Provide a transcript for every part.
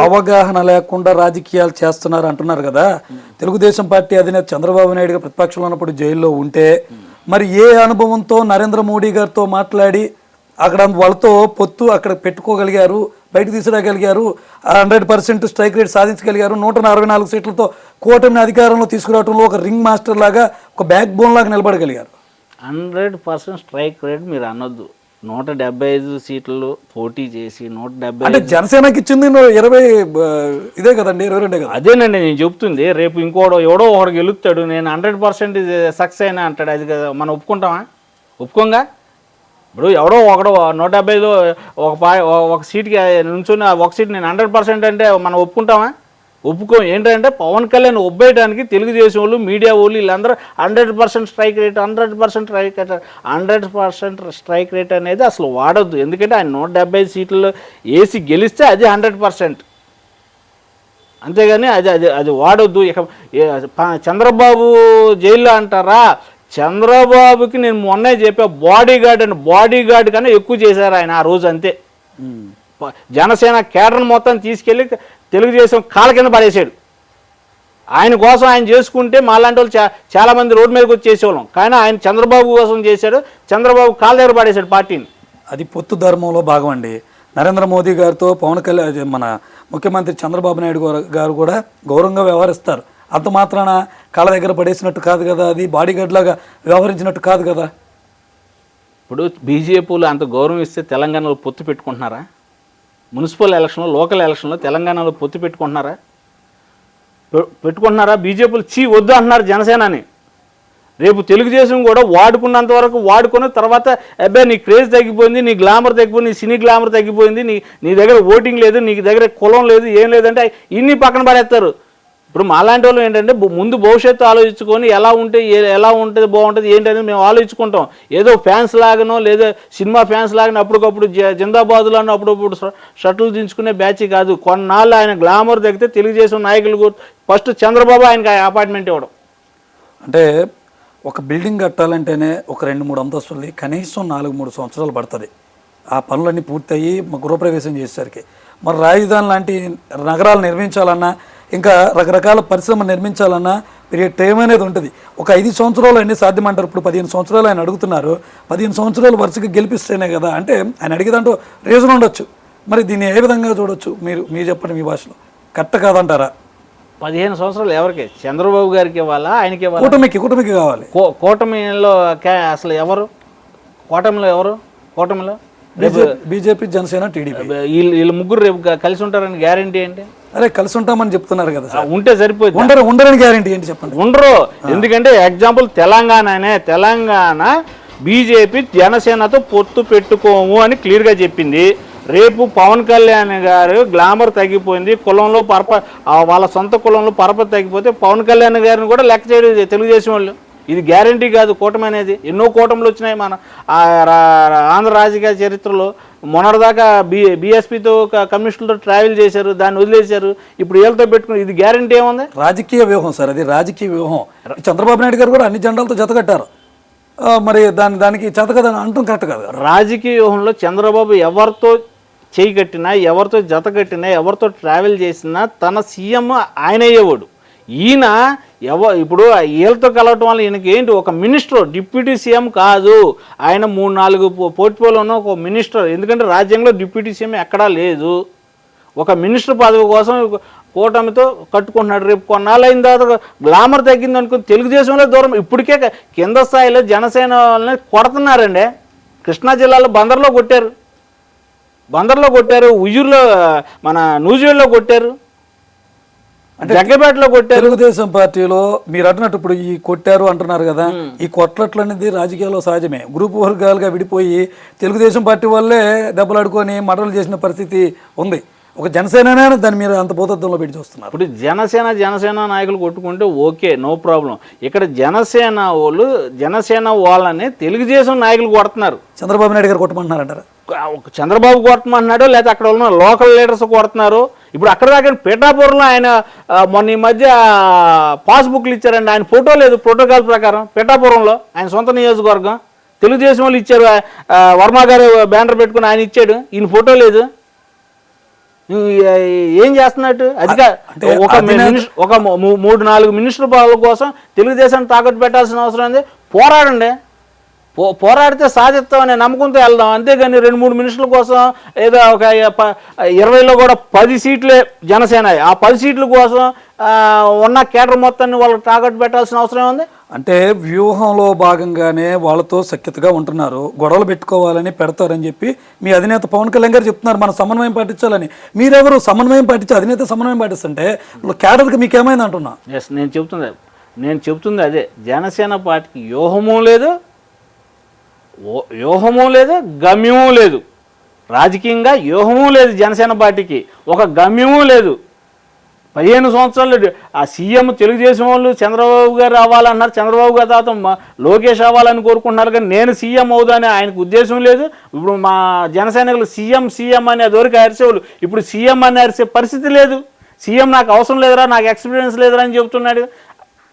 అవగాహన లేకుండా రాజకీయాలు చేస్తున్నారు అంటున్నారు కదా. తెలుగుదేశం పార్టీ అధినేత చంద్రబాబు నాయుడు గారు ప్రతిపక్షంలో ఉన్నప్పుడు జైల్లో ఉంటే మరి ఏ అనుభవంతో నరేంద్ర మోడీ గారితో మాట్లాడి అక్కడ వాళ్ళతో పొత్తు అక్కడ పెట్టుకోగలిగారు, బయటకు తీసుకురాగలిగారు, 100% స్ట్రైక్ రేట్ సాధించగలిగారు, 164 సీట్లతో కూటమిని అధికారంలో తీసుకురావడంలో ఒక రింగ్ మాస్టర్ లాగా, ఒక బ్యాక్ బోన్ లాగా నిలబడగలిగారు. 100% స్ట్రైక్ రేట్ మీరు అనొద్దు. 175 సీట్లు పోటీ చేసి 170 అంటే జనసేనకి ఇచ్చింది 20 ఇదే కదండి, 22 కదా. అదేనండి నేను చెప్తుంది. రేపు ఇంకోడో ఎవడో ఒకడు గెలుస్తాడు, నేను 100% సక్సెస్ అయినా అంటాడు. అది కదా మనం ఒప్పుకుంటామా? ఒప్పుకోంగా. ఇప్పుడు ఎవడో ఒకడో 170లో ఒక సీట్కి నుంచుని ఒక సీట్ నేను 100% అంటే మనం ఒప్పుకుంటామా? ఒప్పుకో. ఏంటంటే పవన్ కళ్యాణ్ ఒబ్బేయడానికి తెలుగుదేశం వాళ్ళు, మీడియా వాళ్ళు వీళ్ళందరూ 100% స్ట్రైక్ రేట్ 100% స్ట్రైక్ రేట్ అనేది అసలు వాడొద్దు. ఎందుకంటే ఆయన 175 సీట్లు వేసి గెలిస్తే అది 100%. అంతేగాని అది వాడొద్దు. ఇక చంద్రబాబు జైల్లో అంటారా? చంద్రబాబుకి నేను మొన్నే చెప్పా, బాడీ గార్డ్ కన్నా ఎక్కువ చేశారు ఆయన ఆ రోజు. అంతే. జనసేన కేడర్ మొత్తం తీసుకెళ్ళి తెలుగుదేశం కాళ్ళ కింద పడేసాడు. ఆయన కోసం ఆయన చేసుకుంటే మాలాంటి వాళ్ళు చాలామంది రోడ్డు మీదకి వచ్చి చేసేవాళ్ళం. కానీ ఆయన చంద్రబాబు కోసం చేశాడు, చంద్రబాబు కాళ్ళ దగ్గర పడేశాడు పార్టీని. అది పొత్తు ధర్మంలో భాగం అండి. నరేంద్ర మోదీ గారితో పవన్ కళ్యాణ్, మన ముఖ్యమంత్రి చంద్రబాబు నాయుడు గారు కూడా గౌరవంగా వ్యవహరిస్తారు. అంత మాత్రాన కాళ్ళ దగ్గర పడేసినట్టు కాదు కదా, అది బాడీగార్డ్ లాగా వ్యవహరించినట్టు కాదు కదా. ఇప్పుడు బీజేపీలు అంత గౌరవం ఇస్తే తెలంగాణలో పొత్తు పెట్టుకుంటున్నారా? మున్సిపల్ ఎలక్షన్లో, లోకల్ ఎలక్షన్లో తెలంగాణలో పొత్తు పెట్టుకుంటున్నారా? బీజేపీలు వద్దు అంటున్నారు జనసేనని. రేపు తెలుగుదేశం కూడా వాడుకున్నంత వరకు వాడుకున్న తర్వాత అబ్బాయి నీ క్రేజ్ తగ్గిపోయింది, నీ గ్లామర్ తగ్గిపోయింది, నీ సినీ గ్లామర్ తగ్గిపోయింది, నీ దగ్గర ఓటింగ్ లేదు, నీ దగ్గర కులం లేదు, ఏం లేదంటే ఇన్ని పక్కన పడేస్తారు. ఇప్పుడు మాలాంటి వాళ్ళు ఏంటంటే ముందు భవిష్యత్తు ఆలోచించుకొని ఎలా ఉంటుంది బాగుంటుంది ఏంటనేది మేము ఆలోచించుకుంటాం. ఏదో ఫ్యాన్స్ లాగానో లేదా సినిమా ఫ్యాన్స్ లాగానో అప్పటికప్పుడు జిందాబాదులో అప్పుడప్పుడు షర్టులు దించుకునే బ్యాచ్ కాదు. కొన్నాళ్ళు ఆయన గ్లామర్ తగ్గితే తెలుగుదేశం నాయకులు ఫస్ట్ చంద్రబాబు ఆయనకి అపార్ట్మెంట్ ఇవ్వడం. అంటే ఒక బిల్డింగ్ కట్టాలంటేనే ఒక 2-3 అంతస్తులది కనీసం 4-3 సంవత్సరాలు పడుతుంది. ఆ పనులన్నీ పూర్తయ్యి గృహప్రవేశం చేసేసరికి మరి రాజధాని లాంటి నగరాలు నిర్మించాలన్నా, ఇంకా రకరకాల పరిశ్రమలు నిర్మించాలన్నా పీరియడ్ టైం అనేది ఉంటుంది. ఒక 5 సంవత్సరాలు అన్నీ సాధ్యమంటారు. ఇప్పుడు 15 సంవత్సరాలు ఆయన అడుగుతున్నారు. 15 సంవత్సరాలు వరుసగా గెలిపిస్తేనే కదా. అంటే ఆయన అడిగేదంటూ రీజన్ ఉండొచ్చు. మరి దీన్ని ఏ విధంగా చూడొచ్చు? మీరు చెప్పండి, మీ భాషలో. కరెక్ట్ కాదంటారా? 15 సంవత్సరాలు ఎవరికి? చంద్రబాబు గారికి ఇవ్వాలా, ఆయనకి ఇవ్వాలి? కూటమికి కావాలి. కూటమిలో అసలు ఎవరు? కూటమిలో బీజేపీ, జనసేన, టీడీపీ వీళ్ళు ముగ్గురు రేపు కలిసి ఉంటారని గ్యారంటీ ఏంటి? అరే కలిసి ఉంటామని చెప్తున్నారు కదా. ఉంటే సరిపోయింది. ఉండరని గ్యారంటీ ఏంటి చెప్పండి? ఉండరు. ఎందుకంటే ఎగ్జాంపుల్ తెలంగాణ బీజేపీ జనసేనతో పొత్తు పెట్టుకోము అని క్లియర్గా చెప్పింది. రేపు పవన్ కళ్యాణ్ గారు గ్లామర్ తగ్గిపోయింది, కులంలో వాళ్ళ సొంత కులంలో పరపతి తగ్గిపోతే పవన్ కళ్యాణ్ గారిని కూడా లెక్క చేయడం తెలుగుదేశం వాళ్ళు. ఇది గ్యారంటీ కాదు కూటమి అనేది. ఎన్నో కూటములు వచ్చినాయి మన ఆంధ్ర రాజకీయ చరిత్రలో. మొన్నటిదాకా బీఎస్పీతో కమ్యూనిస్టులతో ట్రావెల్ చేశారు, దాన్ని వదిలేశారు. ఇప్పుడు వీళ్ళతో పెట్టుకుని ఇది గ్యారంటీ ఏముంది? రాజకీయ వ్యూహం సార్, అది రాజకీయ వ్యూహం. చంద్రబాబు నాయుడు గారు కూడా అన్ని జెండాలతో జతకట్టారు. మరి దానికి జతకదని అంటాం కరెక్ట్ కాదు. రాజకీయ వ్యూహంలో చంద్రబాబు ఎవరితో చేయి కట్టినా, ఎవరితో జత కట్టినా, ఎవరితో ట్రావెల్ చేసినా తన సీఎం ఆయన అయ్యేవాడు. ఈయన ఇప్పుడు వీళ్ళతో కలవటం వల్ల ఈయనకి ఏంటి? ఒక మినిస్టర్, డిప్యూటీ సీఎం కాదు ఆయన. 3-4 పోర్ట్ఫోలియో ఉన్న ఒక మినిస్టర్. ఎందుకంటే రాజ్యాంగంలో డిప్యూటీ సీఎం ఎక్కడా లేదు. ఒక మినిస్టర్ పదవి కోసం కూటమితో కట్టుకుంటున్నాడు. రేపు కొన్నాళ్ళు అయిన తర్వాత గ్లామర్ తగ్గింది అనుకుని తెలుగుదేశంలో దూరం. ఇప్పటికే కింద స్థాయిలో జనసేన వాళ్ళని కొడుతున్నారండి. కృష్ణా జిల్లాలో బందర్లో కొట్టారు, ఉయ్యూరులో మన నూజివేడ్లో కొట్టారు, జగ్గపేటలో కొట్టారు. తెలుగుదేశం పార్టీలో మీరు అంటున్నట్టు ఇప్పుడు ఈ కొట్టారు అంటున్నారు కదా, ఈ కొట్లట్లు అనేది రాజకీయాల్లో సహజమే. గ్రూప్ వర్గాలుగా విడిపోయి తెలుగుదేశం పార్టీ వల్లే దెబ్బలాడుకొని మర్డర్లు చేసిన పరిస్థితి ఉంది. ఒక జనసేన దాన్ని మీరు అంత భూతత్వంలో పెట్టి చూస్తున్నారు. ఇప్పుడు జనసేన నాయకులు కొట్టుకుంటే ఓకే, నో ప్రాబ్లం. ఇక్కడ జనసేన వాళ్ళని తెలుగుదేశం నాయకులు కొడుతున్నారు. చంద్రబాబు నాయుడు గారు కొట్టమంటున్నారంటారా? చంద్రబాబు కొట్టమంటున్నాడు, లేదా అక్కడ ఉన్న లోకల్ లీడర్స్ కొడుతున్నారు. ఇప్పుడు అక్కడ దాకా పిఠాపురంలో ఆయన మొన్న ఈ మధ్య పాస్బుక్లు ఇచ్చారండి. ఆయన ఫోటో లేదు ప్రోటోకాల్ ప్రకారం. పిఠాపురంలో ఆయన సొంత నియోజకవర్గం, తెలుగుదేశం వాళ్ళు ఇచ్చారు. వర్మ గారు బ్యానర్ పెట్టుకుని ఆయన ఇచ్చాడు, ఈయన ఫోటో లేదు. ఏం చేస్తున్నట్టు అధిక అంటే ఒక 3-4 మినిస్టర్ పదవుల కోసం తెలుగుదేశాన్ని తాకట్టు పెట్టాల్సిన అవసరం ఉంది. పోరాడండి, పోరాడితే సాధిస్తామనే నమ్మకంతో వెళ్దాం. అంతేగాని 2-3 మినిస్టర్ల కోసం ఏదో ఒక 20లో కూడా 10 సీట్లే జనసేన, ఆ 10 సీట్ల కోసం ఉన్న కేడర్ మొత్తాన్ని వాళ్ళకి తాకట్టు పెట్టాల్సిన అవసరం ఉంది. అంటే వ్యూహంలో భాగంగానే వాళ్ళతో సఖ్యతగా ఉంటున్నారు, గొడవలు పెట్టుకోవాలని పెడతారని చెప్పి మీ అధినేత పవన్ కళ్యాణ్ గారు చెప్తున్నారు మనం సమన్వయం పాటించాలని. మీరెవరు సమన్వయం పాటించి అధినేత సమన్వయం పాటిస్తుంటే కేడర్కి మీకేమైంది అంటున్నా? ఎస్, నేను చెప్తుంది అదే. జనసేన పార్టీకి వ్యూహము లేదు, గమ్యము లేదు. రాజకీయంగా వ్యూహము లేదు జనసేన పార్టీకి, ఒక గమ్యము లేదు. 15 సంవత్సరాలు ఆ సీఎం తెలుగుదేశం వాళ్ళు చంద్రబాబు గారు అవ్వాలన్నారు, చంద్రబాబు గారి తర్వాత లోకేష్ అవ్వాలని కోరుకుంటున్నారు. కానీ నేను సీఎం అవుదాని ఆయనకు ఉద్దేశం లేదు. ఇప్పుడు మా జనసైనికులు సీఎం అనే అదివరకు అరిసేవాళ్ళు, ఇప్పుడు సీఎం అని అరిసే పరిస్థితి లేదు. సీఎం నాకు అవసరం లేదురా, నాకు ఎక్స్పీరియన్స్ లేదురా అని చెబుతున్నాడు.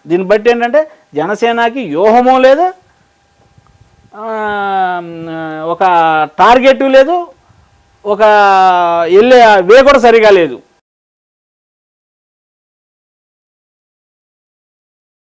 దీన్ని బట్టి ఏంటంటే జనసేనకి వ్యూహము లేదు, ఒక టార్గెట్ లేదు, ఒక వెళ్ళే వే కూడా సరిగా లేదు.